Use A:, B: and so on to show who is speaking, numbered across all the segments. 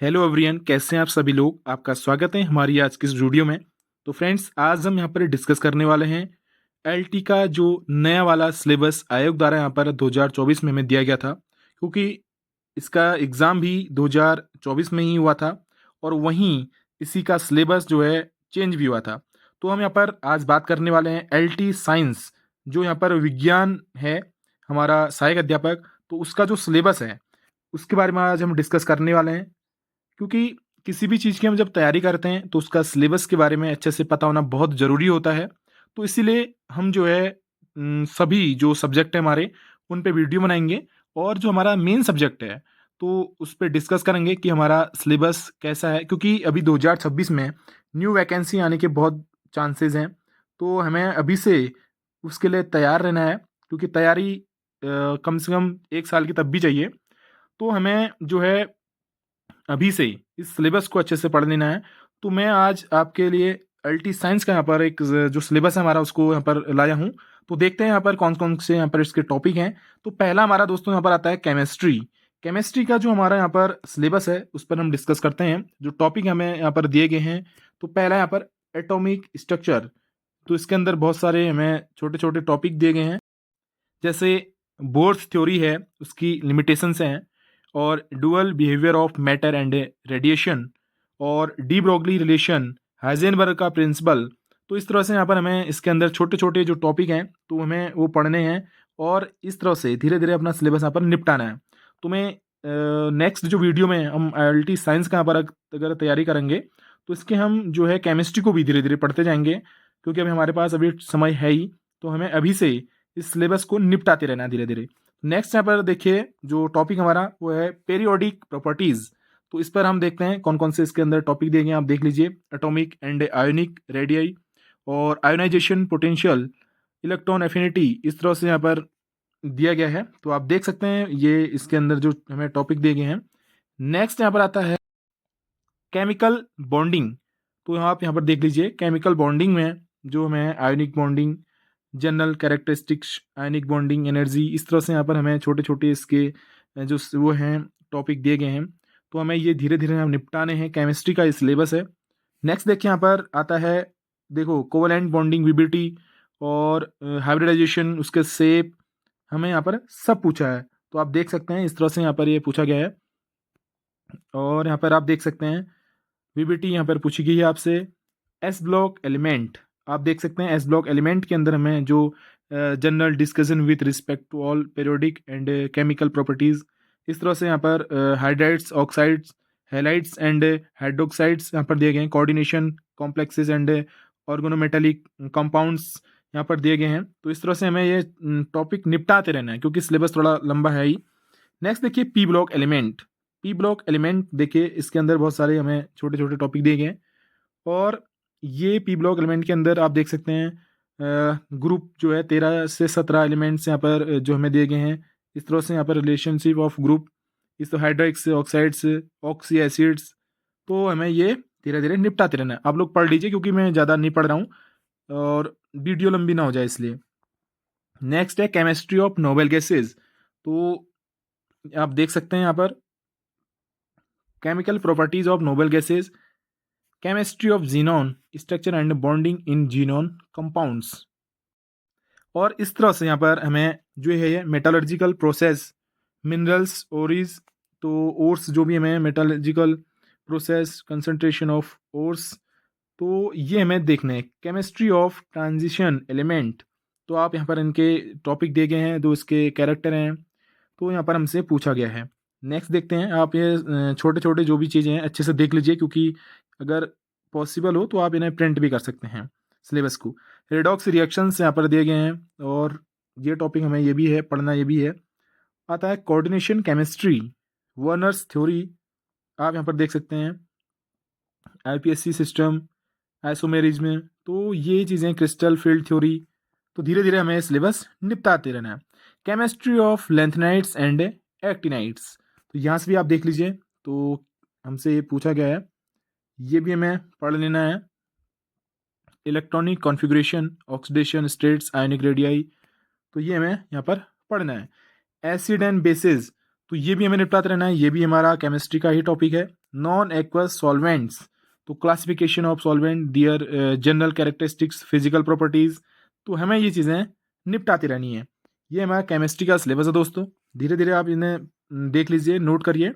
A: Hello everyone, कैसे हैं आप सभी लोग। आपका स्वागत है हमारी आज की इस वीडियो में। तो फ्रेंड्स, आज हम यहाँ पर डिस्कस करने वाले हैं एलटी का जो नया वाला सिलेबस आयोग द्वारा यहाँ पर 2024 में हमें दिया गया था, क्योंकि इसका एग्ज़ाम भी 2024 में ही हुआ था और वहीं इसी का सिलेबस जो है चेंज भी हुआ था। तो हम यहाँ पर आज बात करने वाले हैं एलटी साइंस, जो यहाँ पर विज्ञान है, हमारा सहायक अध्यापक, तो उसका जो सिलेबस है उसके बारे में आज हम डिस्कस करने वाले हैं। क्योंकि किसी भी चीज़ की हम जब तैयारी करते हैं तो उसका सिलेबस के बारे में अच्छे से पता होना बहुत ज़रूरी होता है। तो इसीलिए हम जो है सभी जो सब्जेक्ट है हमारे, उन पे वीडियो बनाएंगे और जो हमारा मेन सब्जेक्ट है तो उस पे डिस्कस करेंगे कि हमारा सिलेबस कैसा है, क्योंकि अभी 2026 में न्यू वैकेंसी आने के बहुत चांसेस हैं। तो हमें अभी से उसके लिए तैयार रहना है, क्योंकि तैयारी कम से कम 1 साल की तब भी चाहिए। तो हमें जो है अभी से ही इस सिलेबस को अच्छे से पढ़ लेना है। तो मैं आज आपके लिए अल्टी साइंस का यहाँ पर एक जो सिलेबस है हमारा उसको यहाँ पर लाया हूँ। तो देखते हैं यहाँ पर कौन-कौन से यहाँ पर इसके टॉपिक हैं। तो पहला हमारा दोस्तों यहाँ पर आता है केमिस्ट्री। केमिस्ट्री का जो हमारा यहाँ पर सिलेबस है उस पर हम डिस्कस करते हैं। जो टॉपिक हमें यहाँ पर दिए गए हैं, तो पहला यहाँ पर एटॉमिक स्ट्रक्चर। तो इसके अंदर बहुत सारे हमें छोटे-छोटे टॉपिक दिए गए हैं। जैसे बोर्स थ्योरी है, उसकी लिमिटेशंस हैं, और dual behaviour of matter and radiation, और डी ब्रोगली रिलेशन, हाइजेनबर्ग का प्रिंसिपल। तो इस तरह से यहाँ पर हमें इसके अंदर छोटे-छोटे जो टॉपिक हैं तो हमें वो पढ़ने हैं और इस तरह से धीरे-धीरे अपना सिलेबस यहाँ पर निपटाना है। तो मैं नेक्स्ट जो वीडियो में हम आईएलटी साइंस का यहाँ पर अगर तैयारी करेंगे तो इसके हम जो है केमिस्ट्री को भी धीरे-धीरे पढ़ते जाएँगे, क्योंकि अभी हमारे पास अभी समय है ही, तो हमें अभी से इस सिलेबस को निपटाते रहना है धीरे-धीरे। नेक्स्ट यहाँ पर देखिए जो टॉपिक हमारा वो है पीरियोडिक प्रॉपर्टीज़। तो इस पर हम देखते हैं कौन-कौन से इसके अंदर टॉपिक दिए गए हैं, आप देख लीजिए। एटॉमिक एंड आयोनिक रेडियाई, और आयोनाइजेशन पोटेंशियल, इलेक्ट्रॉन एफिनिटी, इस तरह से यहाँ पर दिया गया है। तो आप देख सकते हैं ये इसके अंदर जो हमें टॉपिक दिए गए हैं। नेक्स्ट यहाँ पर आता है केमिकल बॉन्डिंग। तो आप यहाँ पर देख लीजिए केमिकल बॉन्डिंग में जो हमें ionic bonding, general characteristics, ionic bonding, energy, इस तरह से यहाँ पर हमें छोटे-छोटे इसके जो वो हैं टॉपिक दिए गए हैं। तो हमें ये धीरे-धीरे हम निपटाने हैं, केमिस्ट्री का ये सिलेबस है। नेक्स्ट देखिए यहाँ पर आता है, देखो कोवैलेंट बॉन्डिंग, वीबीटी, और हाइब्रिडाइजेशन, उसके शेप, हमें यहाँ पर सब पूछा है। तो आप देख सकते हैं इस तरह से यहाँ पर ये पूछा गया है। और यहाँ पर आप देख सकते हैं वीबीटी यहाँ पर पूछी गई है आपसे। एस ब्लॉक एलिमेंट, आप देख सकते हैं एस ब्लॉक एलिमेंट के अंदर हमें जो general discussion with respect to all periodic and chemical properties, इस तरह से यहाँ पर hydrides, oxides, halides and hydroxides यहाँ पर दिए गए हैं। Coordination, complexes and organometallic compounds यहाँ पर दिए गए हैं। तो इस तरह से हमें ये टॉपिक निपटाते रहना है, क्योंकि सिलेबस थोड़ा लंबा है ही। नेक्स्ट देखिए P block element. P block element देखिए इसके अंदर बहुत सारे हमें छोटे-छोटे टॉपिक दिए गए हैं, और ये पी ब्लॉक एलिमेंट के अंदर आप देख सकते हैं ग्रुप जो है 13 से 17 एलिमेंट्स यहाँ पर जो हमें दिए गए हैं। इस तरह से यहाँ पर रिलेशनशिप ऑफ ग्रुप, इस तो हाइड्रोक्स, ऑक्साइड्स, ऑक्सी एसिड्स, तो हमें ये धीरे-धीरे निपटाते रहना है। आप लोग पढ़ लीजिए, क्योंकि मैं ज़्यादा नहीं पढ़ रहा हूँ और वीडियो लंबी ना हो जाए इसलिए। नेक्स्ट है केमिस्ट्री ऑफ नोबेल गैसेज़। तो आप देख सकते हैं यहाँ पर chemical properties of Nobel gases, chemistry of xenon, structure and bonding in xenon compounds. और इस तरह से यहाँ पर हमें जो है ये मेटालर्जिकल प्रोसेस, मिनरल्स, ओरीज, तो ओर्स जो भी हमें metallurgical process, concentration of ores, तो ये हमें देखना है। केमिस्ट्री ऑफ ट्रांजिशन एलिमेंट, तो आप यहाँ पर इनके टॉपिक दिए गए हैं, जो इसके कैरेक्टर हैं, तो यहाँ पर हमसे पूछा गया है। नेक्स्ट देखते हैं, आप ये छोटे-छोटे जो भी चीज़ें हैं अच्छे से देख लीजिए, क्योंकि अगर पॉसिबल हो तो आप इन्हें प्रिंट भी कर सकते हैं सिलेबस को। रेडॉक्स रिएक्शंस यहाँ पर दिए गए हैं, और ये टॉपिक हमें ये भी है पढ़ना, ये भी है। आता है कोऑर्डिनेशन केमिस्ट्री, वर्नर्स थ्योरी, आप यहाँ पर देख सकते हैं आईपीएससी सिस्टम, आइसोमेरिज्म, तो ये चीज़ें, क्रिस्टल फील्ड थ्योरी। तो धीरे-धीरे हमें सिलेबस निपटाते रहना है। Chemistry of lanthanides and actinides, तो यहाँ से भी आप देख लीजिए, तो हमसे ये पूछा गया है, ये भी हमें पढ़ लेना है। Electronic configuration, oxidation states, ionic radii, तो ये हमें यहाँ पर पढ़ना है। एसिड एंड बेसिस, तो ये भी हमें निपटाते रहना है, ये भी हमारा केमिस्ट्री का ही टॉपिक है। नॉन एक्वस सॉल्वेंट्स, तो classification of solvent, their general characteristics, physical properties, तो हमें ये चीज़ें निपटाती रहनी है। ये हमारा केमिस्ट्री का सिलेबस है दोस्तों, धीरे धीरे आप इन्हें देख लीजिए, नोट करिए।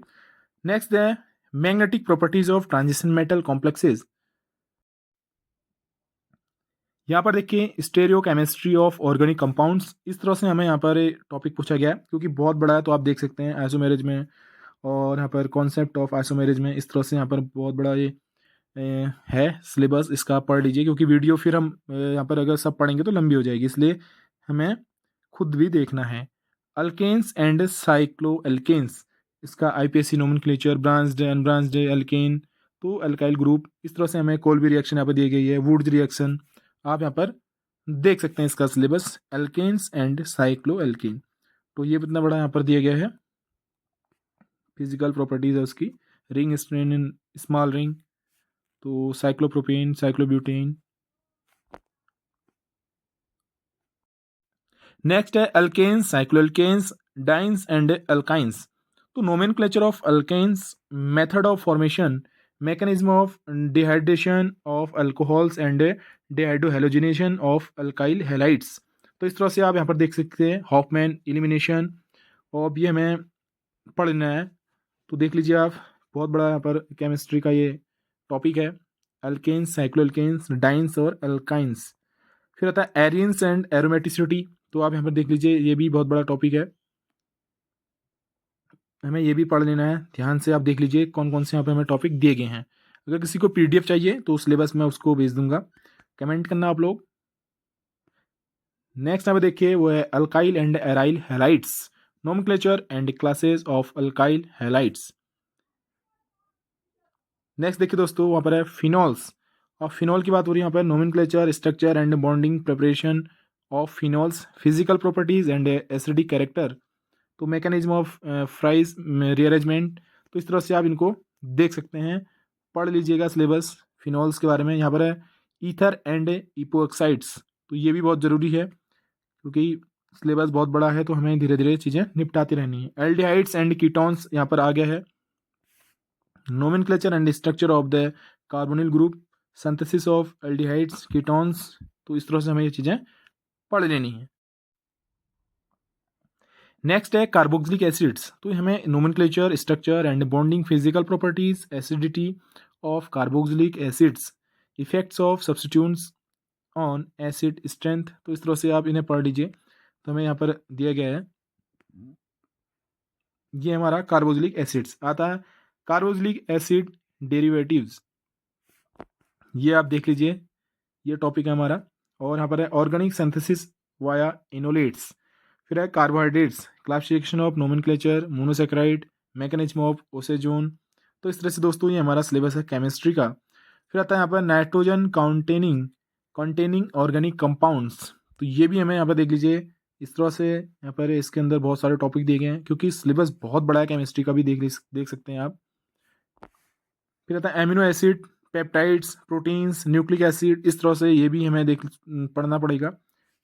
A: नेक्स्ट है magnetic properties of transition metal complexes. यहाँ पर देखिए stereo chemistry of organic compounds, इस तरह से हमें यहाँ पर टॉपिक पूछा गया है, क्योंकि बहुत बड़ा है, तो आप देख सकते हैं आइसोमेरेज में और यहाँ पर कॉन्सेप्ट ऑफ आइसोमेरेज में, इस तरह से यहाँ पर बहुत बड़ा ये है सिलेबस, इसका पढ़ लीजिए, क्योंकि वीडियो फिर हम यहाँ पर अगर सब पढ़ेंगे तो लंबी हो जाएगी, इसलिए हमें खुद भी देखना है। अल्केन्स एंड साइक्लो एल्केन्स, इसका IUPAC nomenclature, branched unbranched alkane, तो अल्काइल ग्रुप, इस तरह से हमें कोल्बी रिएक्शन यहाँ पर दी गई है, वुड्स रिएक्शन, आप यहाँ पर देख सकते हैं इसका syllabus, alkanes and cyclo alkane. तो ये इतना बड़ा यहाँ पर दिया गया है, फिजिकल प्रॉपर्टीज है उसकी, ring strain in small ring, तो साइक्लोप्रोपेन, साइक्लोब्यूटेन। नेक्स्ट है alkenes, cycloalkenes, dienes and alkynes, तो nomenclature of alkenes, method of formation, mechanism of dehydration of alcohols and dehydrohalogenation of alkyl halides. तो इस तरह से आप यहाँ पर देख सकते हैं हॉफमैन एलिमिनेशन, और भी हमें पढ़ना है, तो देख लीजिए आप, बहुत बड़ा यहाँ पर केमिस्ट्री का ये टॉपिक है, अल्केन्स, साइक्लोएल्केन्स, डाइन्स और अल्काइंस। फिर आता है एरियंस एंड एरोमेटिसिटी, तो आप यहाँ पर देख लीजिए, ये भी बहुत बड़ा टॉपिक है, हमें ये भी पढ़ लेना है, ध्यान से आप देख लीजिए कौन कौन से यहाँ पे हमें टॉपिक दिए गए हैं। अगर किसी को पीडीएफ चाहिए तो सिलेबस में उसको भेज दूंगा, कमेंट करना आप लोग। नेक्स्ट यहाँ पे देखिए वो है alkyl and aryl halides, nomenclature and classes of alkyl halides. Next देखिए दोस्तों, वहाँ पर है फिनॉल्स, और फिनॉल की बात हो रही है यहाँ पर, nomenclature, structure and bonding preparation of phenols, physical properties and acidic character, तो मैकेनिज्म ऑफ फ्राइज रीअरेंजमेंट, तो इस तरह से आप इनको देख सकते हैं, पढ़ लीजिएगा सिलेबस फिनॉल्स के बारे में। यहाँ पर है ईथर एंड इपोक्साइड्स, तो ये भी बहुत ज़रूरी है, क्योंकि सिलेबस बहुत बड़ा है, तो हमें धीरे धीरे चीज़ें निपटाती रहनी है। एल्डिहाइड्स एंड कीटोन्स यहाँ पर आ गया है, nomenclature and structure of the carbonyl group, synthesis of aldehydes ketones, तो इस तरह से हमें ये चीज़ें पढ़ लेनी है। नेक्स्ट है कार्बोक्सिलिक एसिड्स, तो हमें nomenclature, structure and bonding, physical properties, acidity of carboxylic acids, effects of substitutes on acid strength, तो इस तरह से आप इन्हें पढ़ लीजिए। तो हमें यहाँ पर दिया गया है, ये हमारा कार्बोक्सिलिक एसिड्स आता है, कार्बोक्सिलिक एसिड डेरिवेटिव्स, ये आप देख लीजिए, ये टॉपिक है हमारा। और यहाँ पर है ऑर्गेनिक सिंथेसिस वाया इनोलेट्स, फिर है carbohydrates, classification of nomenclature, monosaccharide, mechanism of osazone. तो इस तरह से दोस्तों ये हमारा सिलेबस है केमिस्ट्री का। फिर आता है यहाँ पर नाइट्रोजन कंटेनिंग ऑर्गेनिक कंपाउंड्स, तो ये भी हमें यहाँ पर देख लीजिए, इस तरह से यहाँ पर इसके अंदर बहुत सारे टॉपिक दिए गए हैं, क्योंकि सिलेबस बहुत बड़ा है केमिस्ट्री का भी, देख सकते हैं आप। फिर आता है amino acid, peptides, proteins, nucleic acid, इस तरह से ये भी हमें पढ़ना पड़ेगा,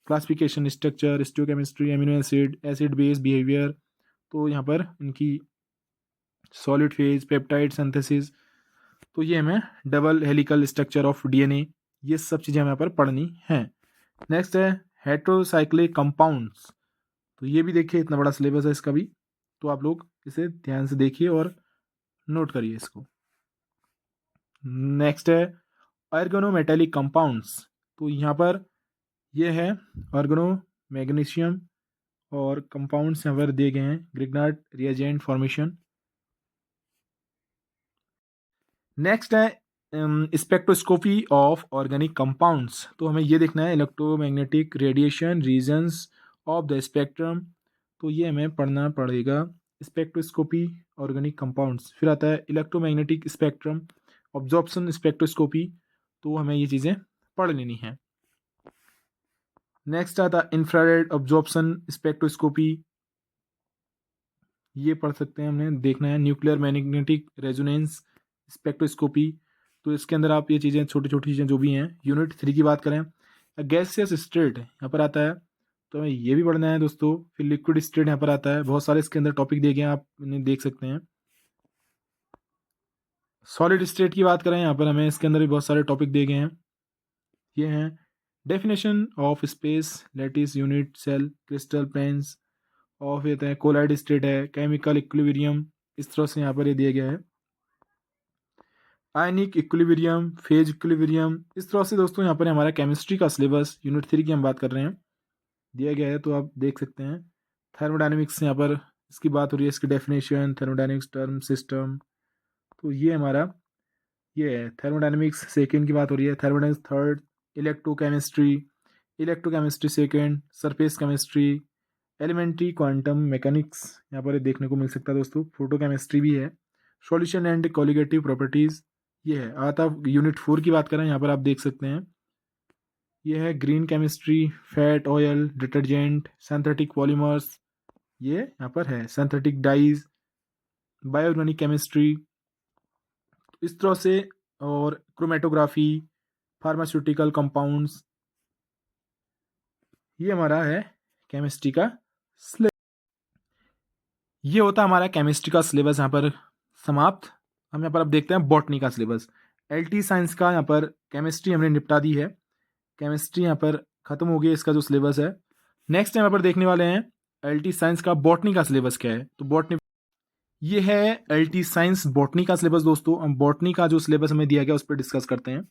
A: classification, structure, stereochemistry, amino acid, acid base behaviour, तो यहाँ पर इनकी सॉलिड फेज, पेप्टाइड सिंथेसिस, तो ये हमें double helical structure of DNA, ये सब चीज़ें हमें यहाँ पर पढ़नी है। नेक्स्ट है हेट्रोसाइक्लिक कंपाउंड्स, तो ये भी देखिए, इतना बड़ा सिलेबस है इसका भी, तो आप लोग इसे ध्यान से देखिए और नोट करिए इसको। नेक्स्ट है ऑर्गेनोमेटेलिक कंपाउंड्स, तो यहाँ पर ये है ऑर्गेनो मैग्नीशियम, और कंपाउंड्स यहाँ पर दिए गए हैं, ग्रिग्नार्ड रिएजेंट फॉर्मेशन। नेक्स्ट है स्पेक्ट्रोस्कोपी ऑफ ऑर्गेनिक कंपाउंड्स, तो हमें ये देखना है electromagnetic radiation regions of the spectrum, तो ये हमें पढ़ना पड़ेगा, स्पेक्ट्रोस्कोपी ऑर्गेनिक कंपाउंड्स। फिर आता है इलेक्ट्रोमैग्नेटिक स्पेक्ट्रम ऑब्जॉर्प्शन स्पेक्ट्रोस्कोपी, तो हमें ये चीज़ें पढ़ लेनी है। नेक्स्ट आता है इंफ्रारेड ऑब्जॉर्प्शन स्पेक्ट्रोस्कोपी, ये पढ़ सकते हैं, हमने देखना है न्यूक्लियर मैग्नेटिक रेजोनेंस स्पेक्ट्रोस्कोपी, तो इसके अंदर आप ये चीज़ें, छोटी छोटी चीज़ें जो भी हैं, यूनिट 3 की बात करें, गैसियस स्टेट यहाँ पर आता है, तो हमें ये भी पढ़ना है दोस्तों। फिर लिक्विड स्टेट यहाँ पर आता है, बहुत सारे इसके अंदर टॉपिक दिए गए हैं, आप इन्हें देख सकते हैं। सॉलिड स्टेट की बात करें, यहाँ पर हमें इसके अंदर भी बहुत सारे टॉपिक दिए गए हैं। ये हैं definition of space, lattice, unit, cell, crystal, planes of, ये है कोलाइड स्टेट है, केमिकल इक्विलिब्रियम, इस तरह से यहाँ पर ये दिया गया है। आयनिक इक्विलिब्रियम, फेज इक्विलिब्रियम, इस तरह से दोस्तों यहाँ पर हमारा केमिस्ट्री का सिलेबस यूनिट 3 की हम बात कर रहे हैं, दिया गया है, तो आप देख सकते हैं। थर्मोडायनेमिक्स यहाँ पर इसकी बात हो रही है, इसकी डेफिनेशन, थर्मोडायनेमिक्स टर्म सिस्टम, तो ये हमारा ये है। थर्मोडायनेमिक्स सेकेंड की बात हो रही है, thermodynamics third, electrochemistry second, surface chemistry, elementary quantum mechanics यहाँ पर देखने को मिल सकता है दोस्तों। फोटो केमिस्ट्री भी है, सॉल्यूशन एंड कॉलिगेटिव प्रॉपर्टीज, ये है। आता यूनिट 4 की बात करें, यहाँ पर आप देख सकते हैं, ये है green chemistry, fat, oil, detergent, synthetic polymers, ये यहाँ पर है, सिंथेटिक डाइज, बायोऑर्गेनिक केमिस्ट्री, इस तरह से, और क्रोमेटोग्राफी, फार्मास्यूटिकल कंपाउंड्स, ये हमारा है केमिस्ट्री का सिलेबस। ये होता है हमारा केमिस्ट्री का सिलेबस यहाँ पर समाप्त। हम यहाँ पर अब देखते हैं बॉटनी का सिलेबस। एलटी साइंस का यहाँ पर केमिस्ट्री हमने निपटा दी है, केमिस्ट्री यहाँ पर खत्म हो गई, इसका जो सिलेबस है। नेक्स्ट यहाँ पर देखने वाले हैं एलटी साइंस का बॉटनी का सिलेबस क्या है। तो बॉटनी, ये है एलटी साइंस बॉटनी का सिलेबस दोस्तों। हम बॉटनी का जो सिलेबस हमें दिया गया उस पर डिस्कस करते हैं।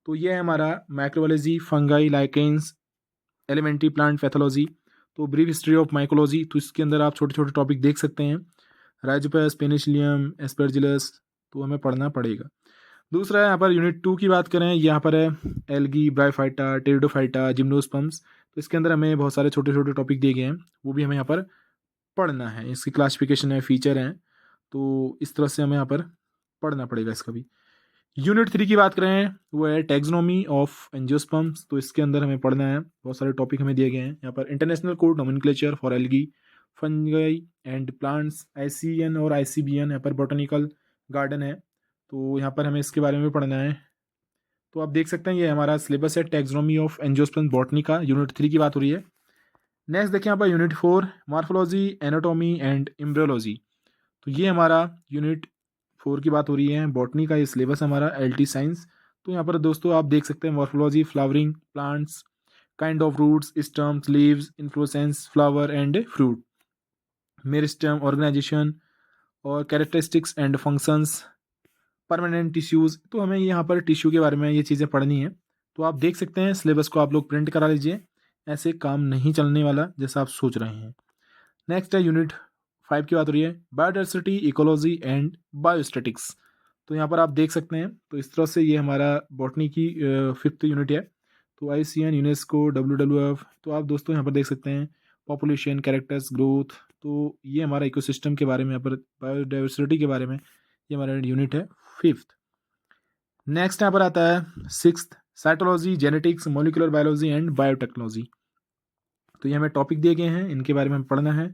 A: तो ये है हमारा microbiology, fungi, lichens, elementary plant pathology, तो ब्रीफ हिस्ट्री ऑफ माइकोलॉजी, तो इसके अंदर आप छोटे छोटे टॉपिक देख सकते हैं। राइजोपस, पेनिसिलियम, एस्परजिलस, तो हमें पढ़ना पड़ेगा। दूसरा है यहाँ पर यूनिट 2 की बात करें, यहाँ पर है एल्गी, ब्रायोफाइटा, टेरिडोफाइटा, जिम्नोस्पर्म्स, तो इसके अंदर हमें बहुत सारे छोटे छोटे टॉपिक दिए गए हैं, वो भी हमें यहाँ पर पढ़ना है। इसकी क्लासिफिकेशन है, फीचर हैं, तो इस तरह से हमें यहाँ पर पढ़ना पड़ेगा इसका भी। यूनिट 3 की बात करें, वो है टैक्सोनॉमी ऑफ एंजियोस्पर्म्स, तो इसके अंदर हमें पढ़ना है, बहुत सारे टॉपिक हमें दिए गए हैं यहाँ पर। International code nomenclature for algae, fungi and plants, ICN और आईसीबीएन, यहाँ पर बॉटनिकल गार्डन है, तो यहाँ पर हमें इसके बारे में भी पढ़ना है। तो आप देख सकते हैं ये हमारा सिलेबस है टैक्सोनॉमी ऑफ एंजियोस्पर्म्स बॉटनी का, यूनिट 3 की बात हो रही है। नेक्स्ट देखिए यहाँ per unit 4 morphology, anatomy and embryology, तो ये हमारा यूनिट 4 की बात हो रही है, बॉटनी का ये सिलेबस हमारा एलटी साइंस। तो यहाँ पर दोस्तों आप देख सकते हैं morphology, flowering plants, kind of roots, stems, leaves, inflorescence, flower and fruit, meristem, organization और characteristics and functions, permanent tissues, तो हमें यहाँ पर टिश्यू के बारे में ये चीज़ें पढ़नी है। तो आप देख सकते हैं सिलेबस को आप लोग प्रिंट करा लीजिए, ऐसे काम नहीं चलने वाला जैसा आप सोच रहे हैं। नेक्स्ट है यूनिट 5 की बात हो रही है, बायोडाइवर्सिटी, इकोलॉजी एंड बायोस्टैटिक्स, तो यहाँ पर आप देख सकते हैं, तो इस तरह से ये हमारा बॉटनी की 5th यूनिट है। तो ICN, यूनेस्को, WWF, तो आप दोस्तों यहाँ पर देख सकते हैं पॉपुलेशन, कैरेक्टर्स, ग्रोथ, तो ये हमारा इकोसिस्टम के बारे में, यहाँ पर बायोडाइवर्सिटी के बारे में ये हमारा यूनिट है 5th। नेक्स्ट यहाँ पर आता है 6th, cytology, genetics, molecular biology and biotechnology, तो ये हमें टॉपिक दिए गए हैं, इनके बारे में हमें पढ़ना है।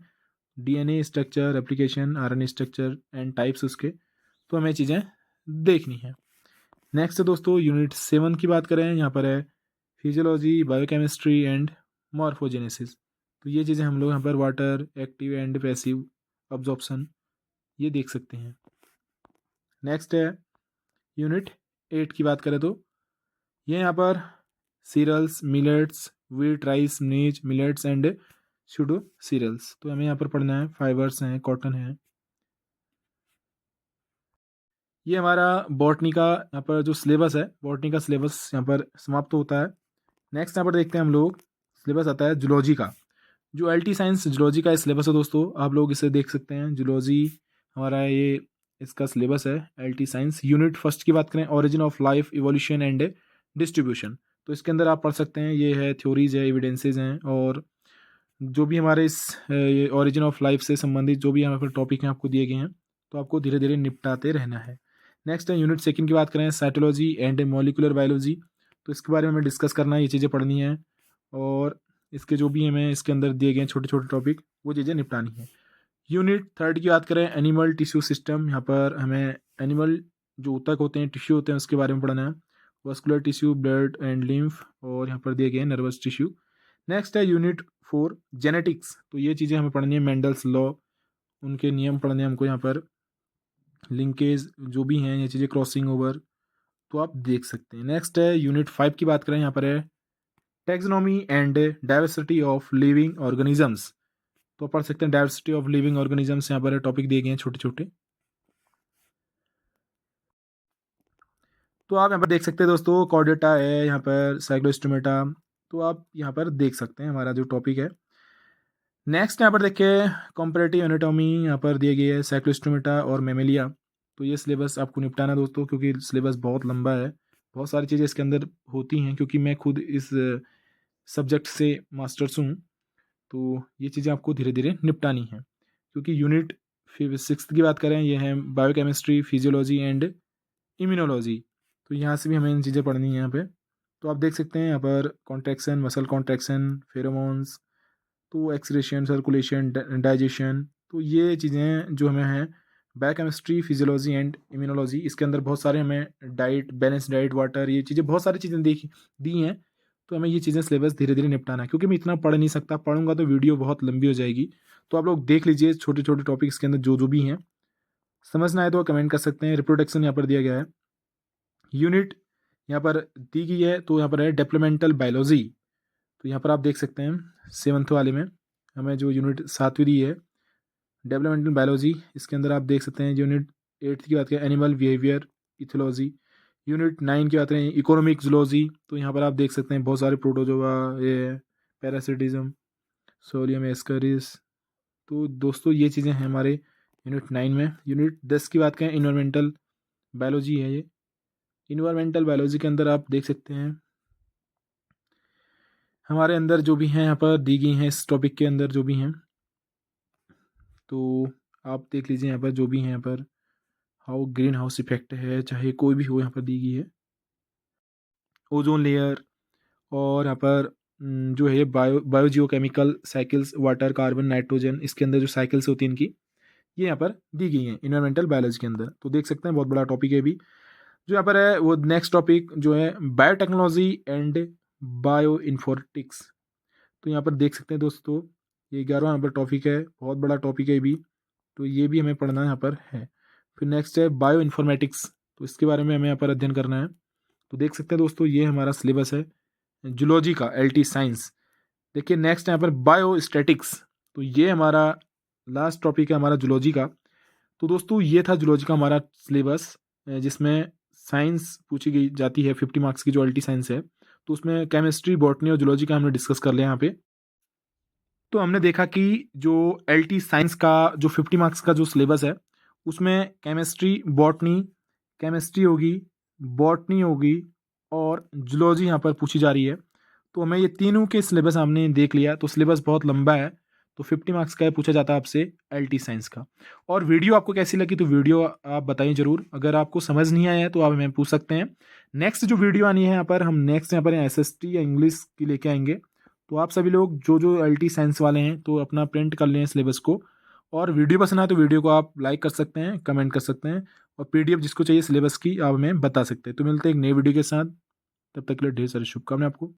A: DNA structure, application, RNA structure and types उसके, तो हमें चीज़ें देखनी है। नेक्स्ट दोस्तों यूनिट 7 की बात करें, यहाँ पर है फिजियोलॉजी, बायोकेमिस्ट्री एंड मॉर्फोजेनेसिस, तो ये चीज़ें हम लोग यहाँ पर water, active and passive absorption, ये देख सकते हैं। नेक्स्ट है यूनिट 8 की बात करें, तो ये यहाँ पर सीरियल्स, मिलेट्स, वीट, राइस, मेज, मिलेट्स एंड सूडो सीरियल्स, तो हमें यहाँ पर पढ़ना है। फाइबर्स हैं, कॉटन है। ये हमारा बॉटनी का यहाँ पर जो सिलेबस है, बॉटनी का सिलेबस यहाँ पर समाप्त होता है। नेक्स्ट यहाँ पर देखते हैं हम लोग, सिलेबस आता है जूलॉजी का, जो एलटी साइंस जूलॉजी का सिलेबस है दोस्तों, आप लोग इसे देख सकते हैं। जूलॉजी हमारा ये इसका सिलेबस है एलटी साइंस। यूनिट 1 की बात करें, origin of life, evolution and distribution, तो इसके अंदर आप पढ़ सकते हैं, ये है थ्योरीज है, एविडेंसेस हैं, और जो भी हमारे इस ओरिजिन ऑफ लाइफ से संबंधित जो भी यहाँ पर टॉपिक हैं आपको दिए गए हैं, तो आपको धीरे धीरे निपटाते रहना है। नेक्स्ट है यूनिट 2 की बात करें, साइटोलॉजी एंड मॉलिकुलर बायोलॉजी, तो इसके बारे में हमें डिस्कस करना है, ये चीज़ें पढ़नी है, और इसके जो भी हमें इसके अंदर दिए गए हैं छोटे छोटे टॉपिक, वो चीज़ें निपटानी है। यूनिट 3 की बात करें, एनिमल टिश्यू सिस्टम, यहाँ पर हमें एनिमल जो ऊतक होते हैं, टिश्यू होते हैं, उसके बारे में पढ़ना है। Vascular tissue, blood and lymph, और यहाँ पर दिए गए हैं नर्वस टिश्यू। नेक्स्ट है यूनिट फॉर जेनेटिक्स, तो ये चीज़ें हमें पढ़नी है। मेंडल्स लॉ, उनके नियम पढ़ने हैं हमको यहाँ पर। लिंकेज जो भी हैं ये चीज़ें, क्रॉसिंग ओवर, तो आप देख सकते हैं। नेक्स्ट है यूनिट 5 की बात करें, यहाँ पर है taxonomy and diversity of living organisms. तो पढ़ सकते हैं डाइवर्सिटी ऑफ लिविंग ऑर्गेनिजम्स, यहाँ पर टॉपिक दिए गए हैं छोटे छोटे। तो आप यहाँ पर देख सकते हैं दोस्तों, कॉर्डेटा है, यहाँ पर साइक्लोस्टोमेटा, तो आप यहाँ पर देख सकते हैं हमारा जो टॉपिक है। नेक्स्ट यहाँ पर देखिए कॉम्परेटिव एनाटॉमी, यहाँ पर दिए गए है साइक्लोस्टोमेटा और मेमेलिया। तो ये सिलेबस आपको निपटाना दोस्तों, क्योंकि सिलेबस बहुत लंबा है, बहुत सारी चीज़ें इसके अंदर होती हैं, क्योंकि मैं खुद इस सब्जेक्ट से मास्टर्स हूँ। तो ये चीज़ें आपको धीरे धीरे निपटानी है, क्योंकि यूनिट 6 की बात करें, ये है बायोकेमिस्ट्री, फिजियोलॉजी एंड इम्यूनोलॉजी। तो यहाँ से भी हमें इन चीज़ें पढ़नी है यहाँ पे। तो आप देख सकते हैं यहाँ पर कॉन्ट्रैक्शन, मसल कॉन्ट्रैक्शन, फेरोमोन्स, तो एक्सक्रीशन, सर्कुलेशन, डाइजेशन, तो ये चीज़ें जो हमें हैं बायोकेमिस्ट्री, फिजियोलॉजी एंड इम्यूनोलॉजी, इसके अंदर बहुत सारे हमें डाइट, बैलेंस डाइट, वाटर, ये चीज़ें बहुत सारी चीज़ें दी हैं। तो हमें ये चीज़ें सिलेबस धीरे धीरे निपटाना है, क्योंकि मैं इतना पढ़ नहीं सकता, पढ़ूंगा तो वीडियो बहुत लंबी हो जाएगी। तो आप लोग देख लीजिए छोटे छोटे टॉपिक्स के अंदर जो जो भी हैं, समझना है तो कमेंट कर सकते हैं। रिप्रोडक्शन यहाँ पर दिया गया है, यूनिट यहाँ पर दी गई है, तो यहाँ पर है डेवलपमेंटल बायोलॉजी। तो यहाँ पर आप देख सकते हैं 7th वाले में हमें जो यूनिट 7वीं दी है डेवलपमेंटल बायोलॉजी, इसके अंदर आप देख सकते हैं यूनिट 8 की बात करें एनिमल बिहेवियर इथोलॉजी, यूनिट 9 की बात करें इकोनॉमिक जूलॉजी। तो यहाँ पर आप देख सकते हैं बहुत सारे प्रोटोजोआ, ये पैरासिटिज्म, सोलियम एस्करिस। तो दोस्तों ये चीज़ें हैं हमारे यूनिट 9 में। यूनिट 10 की बात करें इन्वायरमेंटल बायोलॉजी है ये। इन्वायरमेंटल बायोलॉजी के अंदर आप देख सकते हैं हमारे अंदर जो भी हैं यहाँ पर दी गई हैं, इस टॉपिक के अंदर जो भी हैं, तो आप देख लीजिए यहाँ पर जो भी हैं, यहाँ पर हाउ ग्रीन हाउस इफेक्ट है, चाहे कोई भी हो, यहाँ पर दी गई है ओजोन लेयर, और यहाँ पर जो है biogeochemical cycles, water, carbon, nitrogen, इसके अंदर जो साइकिल्स होती हैं इनकी, ये यहाँ पर दी गई हैं इन्वायरमेंटल बायोलॉजी के अंदर। तो देख सकते हैं बहुत बड़ा टॉपिक है भी जो यहाँ पर है। वो नेक्स्ट टॉपिक जो है बायोटेक्नोलॉजी एंड बायो इन्फॉर्मेटिक्स। तो यहाँ पर देख सकते हैं दोस्तों, ये 11वां यहाँ पर टॉपिक है, बहुत बड़ा टॉपिक है भी, तो ये भी हमें पढ़ना यहाँ पर है। फिर नेक्स्ट है बायो इन्फॉर्मेटिक्स, तो इसके बारे में हमें यहाँ पर अध्ययन करना है। तो देख सकते हैं दोस्तों, ये हमारा सिलेबस है जूलॉजी का, एलटी साइंस। देखिए नेक्स्ट यहाँ पर बायो स्टैटिक्स, तो ये हमारा लास्ट टॉपिक है हमारा जूलॉजी का। तो दोस्तों ये था जूलॉजी का हमारा सिलेबस, जिसमें साइंस पूछी गई जाती है 50 मार्क्स की, जो एलटी साइंस है। तो उसमें केमिस्ट्री, बॉटनी और जूलॉजी का हमने डिस्कस कर लिया यहाँ पे। तो हमने देखा कि जो एलटी साइंस का जो 50 मार्क्स का जो सिलेबस है, उसमें केमिस्ट्री होगी, बॉटनी होगी और जूलॉजी यहाँ पर पूछी जा रही है। तो हमें ये तीनों के सिलेबस हमने देख लिया। तो सिलेबस बहुत लंबा है, तो 50 मार्क्स का पूछा जाता है आपसे एलटी साइंस का। और वीडियो आपको कैसी लगी, तो वीडियो आप बताइए जरूर। अगर आपको समझ नहीं आया है तो आप हमें पूछ सकते हैं। नेक्स्ट जो वीडियो आनी है यहाँ पर, हम नेक्स्ट यहाँ पर एसएसटी या इंग्लिश की लेके आएंगे। तो आप सभी लोग जो जो एलटी साइंस वाले हैं तो अपना प्रिंट कर लें सिलेबस को। और वीडियो पसंद आए तो वीडियो को आप लाइक कर सकते हैं, कमेंट कर सकते हैं, और पीडीएफ जिसको चाहिए सिलेबस की आप हमें बता सकते हैं। तो मिलते हैं एक नई वीडियो के साथ, तब तक के लिए ढेर सारी शुभकामनाएं आपको।